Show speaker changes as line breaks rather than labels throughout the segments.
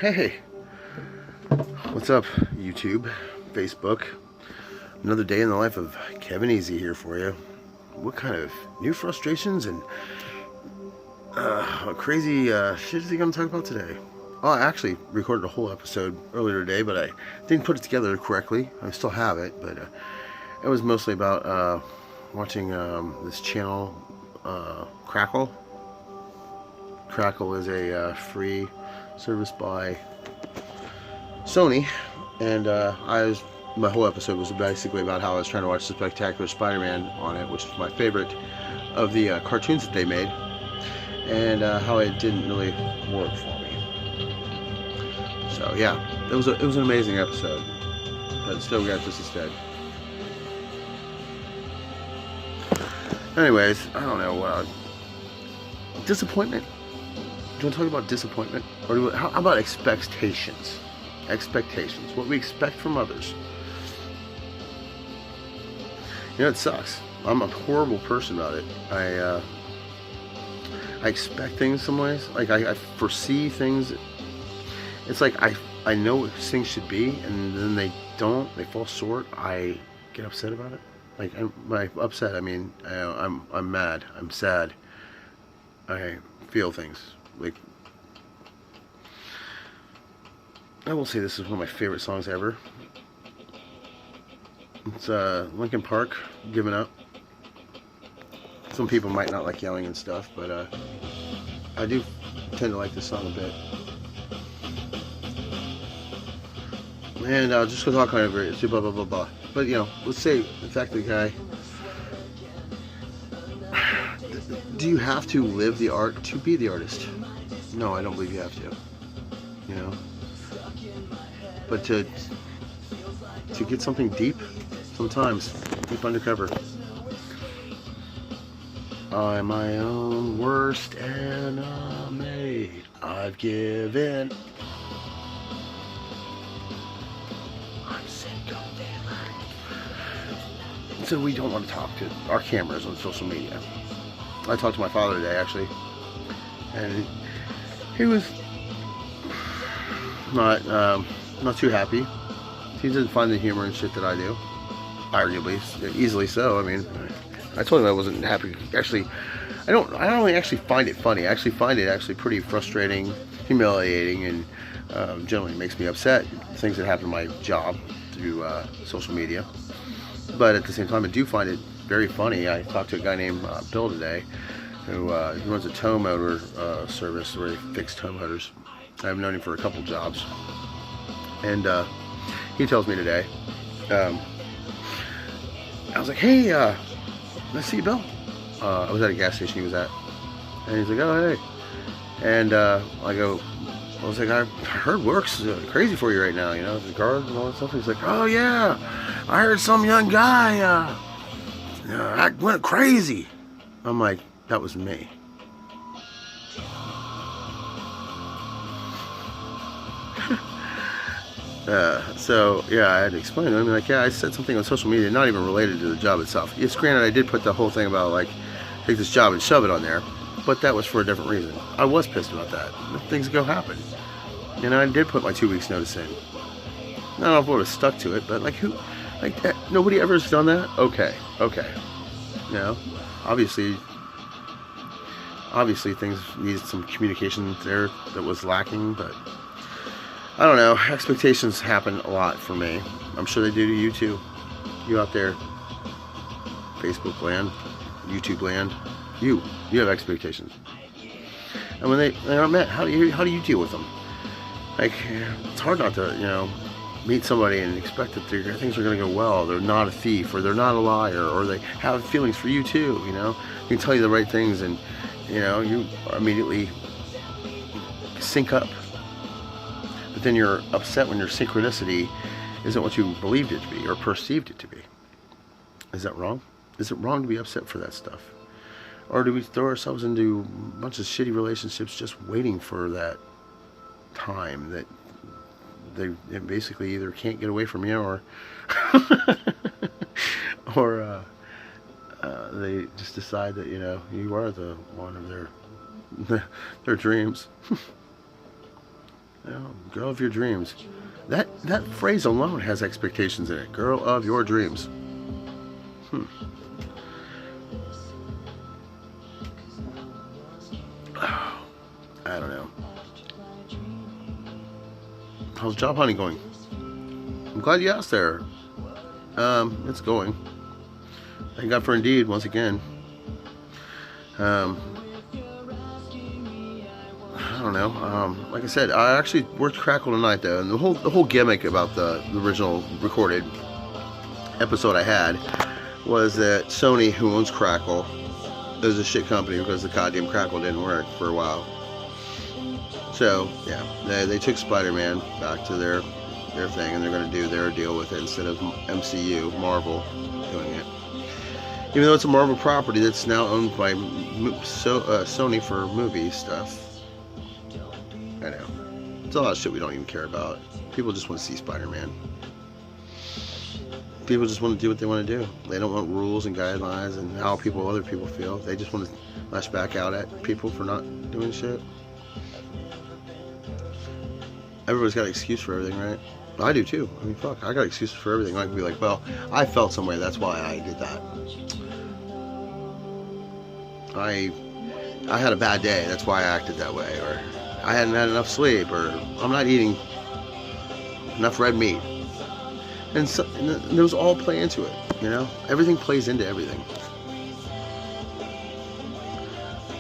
Hey, what's up, YouTube, Facebook? Another day in the life of Kevin Easy here for you. What kind of new frustrations and crazy shit is he going to talk about today? Oh, I actually recorded a whole episode earlier today, but I didn't put it together correctly. I still have it, but it was mostly about watching this channel, Crackle. Crackle is a free service by Sony, and my whole episode was basically about how I was trying to watch the Spectacular Spider-Man on it, which is my favorite of the cartoons that they made, and how it didn't really work for me. So yeah, it was an amazing episode, but still we got this instead. Anyways, I don't know disappointment. Do you want to talk about disappointment, or how about expectations? Expectations, what we expect from others. You know, it sucks. I'm a horrible person about it. I expect things some ways. Like I foresee things. It's like I know what things should be, and then they don't. They fall short. I get upset about it. Like by upset, I mean I'm mad. I'm sad. I feel things. Like, I will say this is one of my favorite songs ever. It's Linkin Park, Giving Up. Some people might not like yelling and stuff, but I do tend to like this song a bit. And just go talk over it, blah blah blah blah. But you know, let's say the fact that the guy. Do you have to live the art to be the artist? No, I don't believe you have to. You know? But to get something deep, sometimes, deep undercover. I'm my own worst enemy. I've given. I'm sick of it. So we don't want to talk to our cameras on social media. I talked to my father today, actually, and he was not too happy. He didn't find the humor and shit that I do, arguably, easily so. I mean, I told him I wasn't happy. Actually, I don't really actually find it funny. I actually find it actually pretty frustrating, humiliating, and generally makes me upset. Things that happen in my job through social media. But at the same time, I do find it very funny. I talked to a guy named Bill today, who he runs a tow motor service where he fixes tow motors. I've known him for a couple jobs, and he tells me today. I was like, "Hey, nice to see you, Bill." I was at a gas station he was at, and he's like, "Oh, hey," and I was like, "I heard work's crazy for you right now, you know, the guards and all that stuff." He's like, "Oh yeah, I heard some young guy went crazy." I'm like, that was me. So yeah, I had to explain to him, like, yeah, I said something on social media, not even related to the job itself. It's granted, I did put the whole thing about, like, take this job and shove it on there, but that was for a different reason. I was pissed about that. Things go happen. And I did put my 2 weeks notice in. I don't know if I would have stuck to it, but like, who, like, nobody ever has done that? Okay. You know, obviously things needed some communication there that was lacking, but I don't know. Expectations happen a lot for me. I'm sure they do to you too. You out there, Facebook land, YouTube land, you have expectations, and when they aren't met, how do you deal with them? Like, it's hard not to, you know, meet somebody and expect that things are going to go well. They're not a thief, or they're not a liar, or they have feelings for you too. You know, they can tell you the right things, and you know, you immediately sync up. But then you're upset when your synchronicity isn't what you believed it to be or perceived it to be. Is that wrong? Is it wrong to be upset for that stuff? Or do we throw ourselves into a bunch of shitty relationships just waiting for that time that they basically either can't get away from you, or or they just decide that, you know, you are the one of their dreams. You know, girl of your dreams. That phrase alone has expectations in it. Girl of your dreams. I don't know. How's job hunting going? I'm glad you asked there. It's going. Thank God for Indeed once again. I don't know. Like I said, I actually worked Crackle tonight though, and the whole gimmick about the original recorded episode I had was that Sony, who owns Crackle, is a shit company because the goddamn Crackle didn't work for a while. So yeah, they took Spider-Man back to their thing, and they're going to do their deal with it instead of MCU, Marvel, doing it. Even though it's a Marvel property that's now owned by Sony for movie stuff. I know. It's a lot of shit we don't even care about. People just want to see Spider-Man. People just want to do what they want to do. They don't want rules and guidelines and how other people feel. They just want to lash back out at people for not doing shit. Everybody's got an excuse for everything, right? I do too. I mean, fuck, I got excuses for everything. I can be like, well, I felt some way, that's why I did that. I had a bad day, that's why I acted that way. Or I hadn't had enough sleep, or I'm not eating enough red meat. And those all play into it, you know? Everything plays into everything.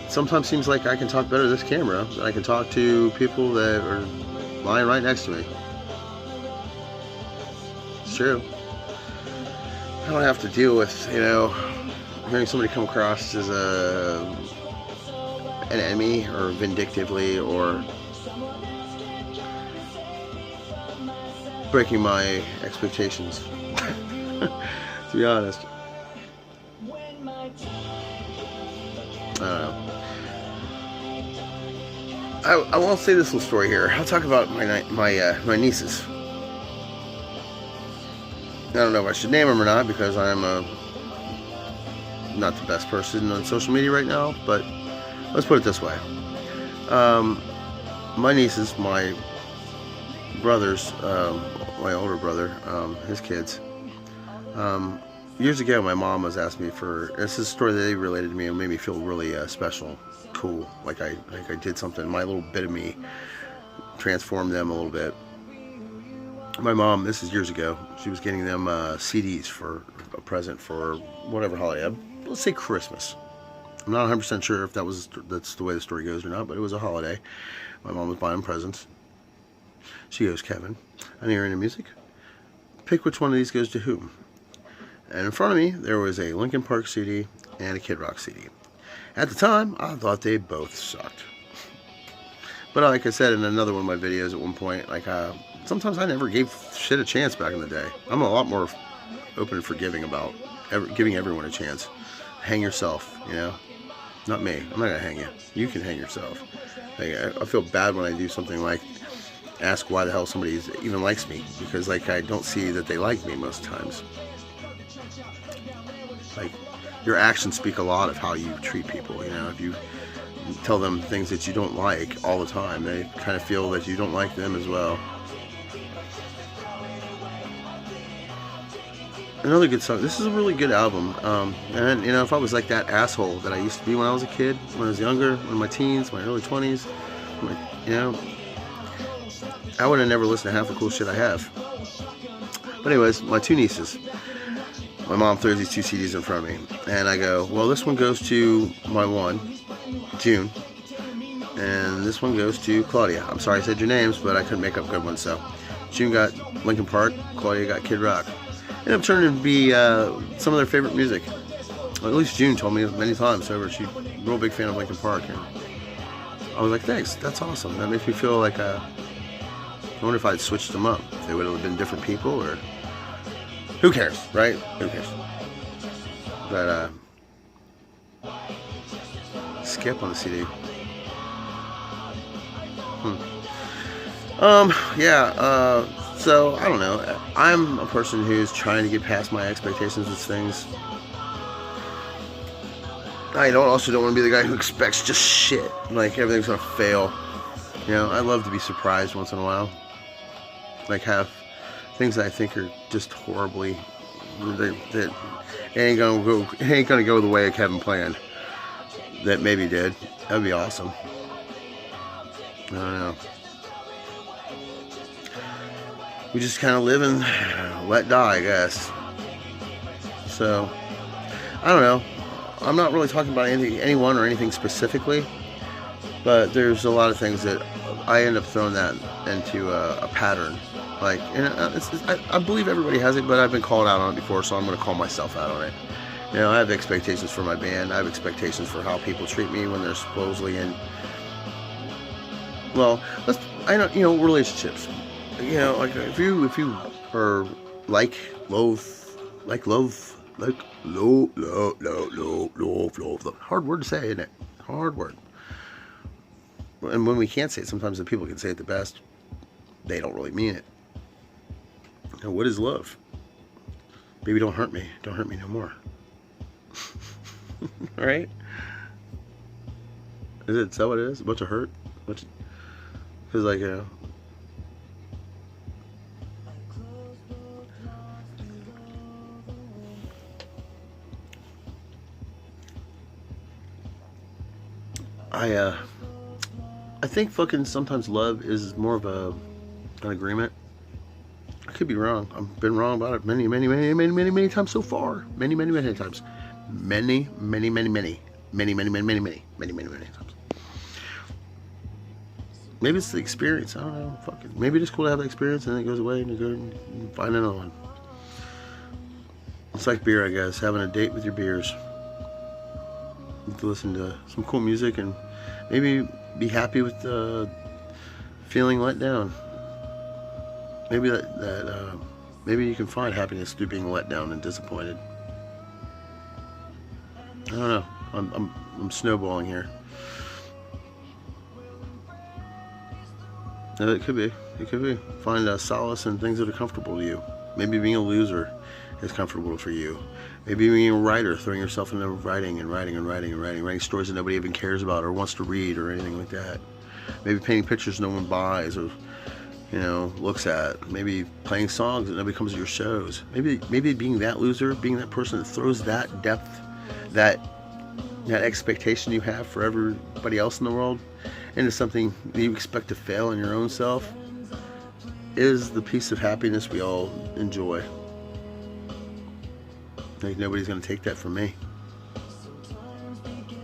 Sometimes seems like I can talk better to this camera than I can talk to people that are lying right next to me. It's true. I don't have to deal with, you know, hearing somebody come across as an enemy or vindictively or breaking my expectations. To be honest. I don't know. I won't say this little story here. I'll talk about my nieces. I don't know if I should name them or not because I'm not the best person on social media right now, but let's put it this way. My nieces, my brothers, my older brother, his kids, years ago my mom was asking me for, this is a story that they related to me and made me feel really special, cool, like I did something, my little bit of me transformed them a little bit. My mom, this is years ago, she was getting them CDs for a present for whatever holiday, let's say Christmas. I'm not 100% sure if that's the way the story goes or not, but it was a holiday. My mom was buying presents. She goes, Kevin, I know you're into music. Pick which one of these goes to whom. And in front of me, there was a Linkin Park CD and a Kid Rock CD. At the time, I thought they both sucked. But like I said in another one of my videos at one point, like sometimes I never gave shit a chance back in the day. I'm a lot more open and forgiving about giving everyone a chance. Hang yourself, you know? Not me. I'm not gonna hang you. You can hang yourself. Like, I feel bad when I do something like ask why the hell somebody even likes me, because like I don't see that they like me most times. Like, your actions speak a lot of how you treat people, you know? If you tell them things that you don't like all the time, they kind of feel that you don't like them as well. Another good song. This is a really good album. And you know, if I was like that asshole that I used to be when I was a kid, when I was younger, in my teens, my early 20s, you know, I would have never listened to half the cool shit I have. But anyways, my two nieces. My mom throws these two CDs in front of me, and I go, well, this one goes to my one, June, and this one goes to Claudia. I'm sorry I said your names, but I couldn't make up good ones. So June got Linkin Park, Claudia got Kid Rock. Ended up turning to be some of their favorite music. Well, at least June told me many times over. She's a real big fan of Linkin Park, and I was like, thanks, that's awesome. That makes me feel like I wonder if I'd switched them up. If they would have been different people, or who cares, right? Who cares? But Skip on the CD. So I don't know. I'm a person who's trying to get past my expectations with things. I also don't want to be the guy who expects just shit, like everything's gonna fail. You know, I love to be surprised once in a while. Like have things that I think are just horribly that ain't gonna go the way I haven't planned. That maybe did. That'd be awesome. I don't know. We just kind of live and let die, I guess. So I don't know. I'm not really talking about anyone or anything specifically, but there's a lot of things that I end up throwing that into a pattern. Like, and I believe everybody has it, but I've been called out on it before, so I'm going to call myself out on it. You know, I have expectations for my band. I have expectations for how people treat me when they're supposedly in. Well, relationships. You know, like if you are love, hard word to say, isn't it? Hard word. And when we can't say it, sometimes the people can say it the best. They don't really mean it. Now, what is love? Baby, don't hurt me. Don't hurt me no more. Right? Is that what it is? A bunch of hurt? Because, like, you know. I think fucking sometimes love is more of an agreement. I could be wrong. I've been wrong about it many times so far. Many times. Many times. Maybe it's the experience. I don't know. Fuck it. Maybe it's cool to have the experience and then it goes away and you go and find another one. It's like beer, I guess. Having a date with your beers. You can listen to some cool music and maybe be happy with feeling let down. Maybe maybe you can find happiness through being let down and disappointed. I don't know. I'm snowballing here. It could be. It could be. Find solace in things that are comfortable to you. Maybe being a loser is comfortable for you. Maybe being a writer, throwing yourself into writing stories that nobody even cares about or wants to read or anything like that. Maybe painting pictures no one buys or, you know, looks at. Maybe playing songs that nobody comes to your shows. Maybe being that loser, being that person that throws that depth, that expectation you have for everybody else in the world into something that you expect to fail in your own self is the piece of happiness we all enjoy. Like, nobody's going to take that from me.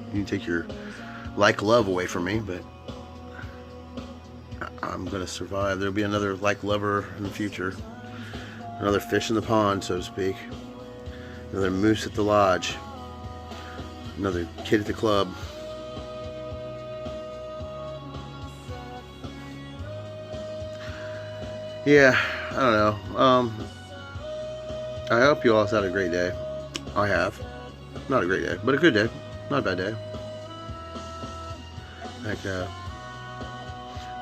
You can take your love away from me, but I'm going to survive. There'll be another lover in the future. Another fish in the pond, so to speak. Another moose at the lodge. Another kid at the club. Yeah, I don't know. I hope you all had a great day. I have. Not a great day, but a good day. Not a bad day. Like,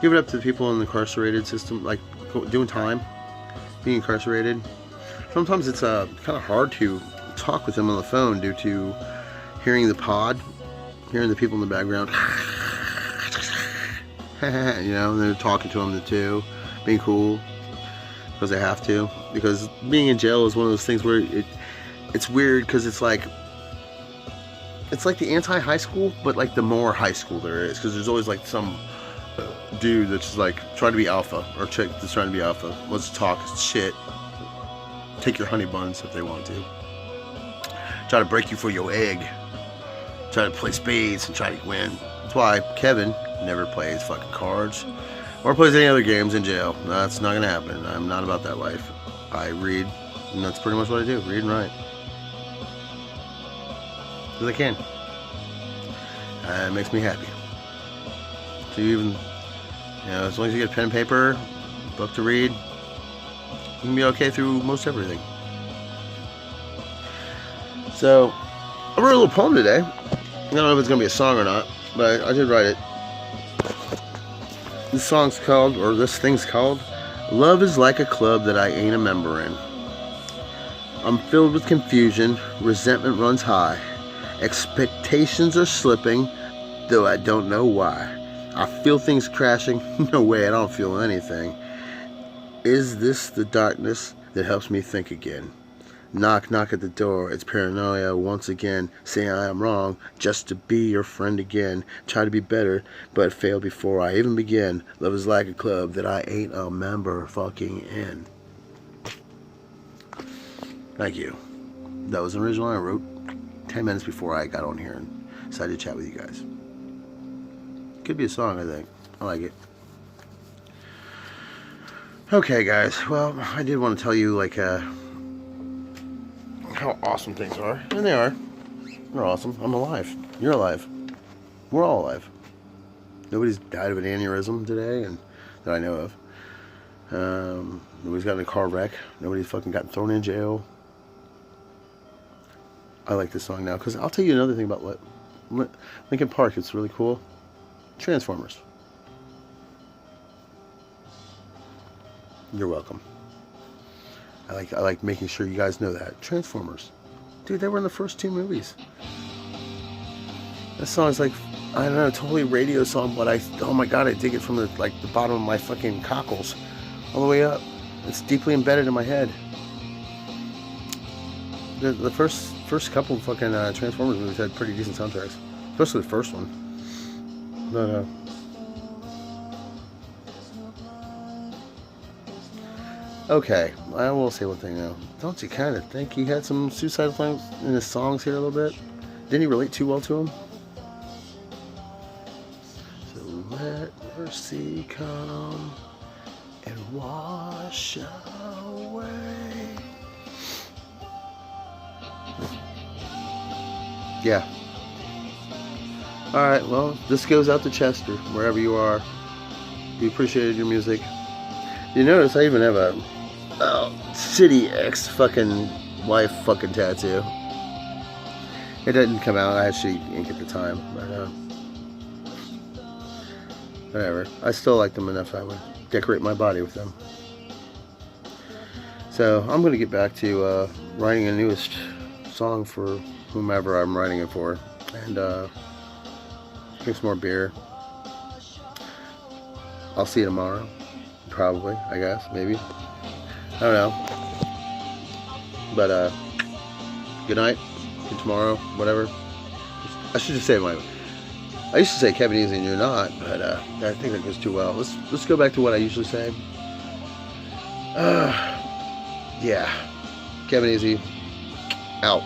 give it up to the people in the incarcerated system, like doing time, being incarcerated. Sometimes it's kind of hard to talk with them on the phone due to hearing the pod, hearing the people in the background. You know, and they're talking to them too, being cool because they have to. Because being in jail is one of those things where it's weird because it's like the anti-high school, but like the more high school there is, because there's always like some dude that's just like trying to be alpha, or chick that's trying to be alpha. Let's talk shit. Take your honey buns if they want to. Try to break you for your egg. Try to play spades and try to win. That's why Kevin never plays fucking cards or plays any other games in jail. That's not gonna happen. I'm not about that life. I read, and that's pretty much what I do. Read and write. Because I can. It makes me happy. So even, you know, as long as you get a pen and paper, book to read, you can be okay through most everything. So, I wrote a little poem today. I don't know if it's going to be a song or not, but I did write it. This thing's called, Love is Like a Club That I Ain't a Member In. I'm filled with confusion, resentment runs high. Expectations are slipping, though I don't know why. I feel things crashing. No way, I don't feel anything. Is this the darkness that helps me think again? Knock, knock at the door. It's paranoia once again, saying I am wrong just to be your friend again. Try to be better, but fail before I even begin. Love is like a club that I ain't a member fucking in. Thank you. That was an original I wrote 10 minutes before I got on here and decided to chat with you guys. Could be a song, I think. I like it. Okay, guys. Well, I did want to tell you, like, how awesome things are. And they are. They're awesome. I'm alive. You're alive. We're all alive. Nobody's died of an aneurysm today, and that I know of. Nobody's got in a car wreck. Nobody's fucking gotten thrown in jail. I like this song now, because I'll tell you another thing about Linkin Park. It's really cool. Transformers. You're welcome. I like making sure you guys know that. Transformers. Dude, they were in the first 2 movies. That song is like, I don't know, totally radio song, but oh my god, I dig it from the bottom of my fucking cockles all the way up. It's deeply embedded in my head. The first couple of fucking Transformers movies had pretty decent soundtracks. Especially the first one. But, okay, I will say one thing now. Don't you kind of think he had some suicidal things in his songs here a little bit? Didn't he relate too well to him? So let mercy come and wash away. Yeah. Alright, well, this goes out to Chester, wherever you are. We appreciated your music. You notice I even have a City X fucking wife fucking tattoo. It didn't come out. I actually inked at the time, but whatever. I still like them enough. I would decorate my body with them. So I'm gonna get back to writing a newest song for whomever I'm writing it for, and drink some more beer. I'll see you tomorrow. Probably, I guess, maybe. I don't know. But, good night. Good tomorrow, whatever. I should just say I used to say Kevin Easy and you're not, but, I think that goes too well. Let's go back to what I usually say. Yeah. Kevin Easy, out.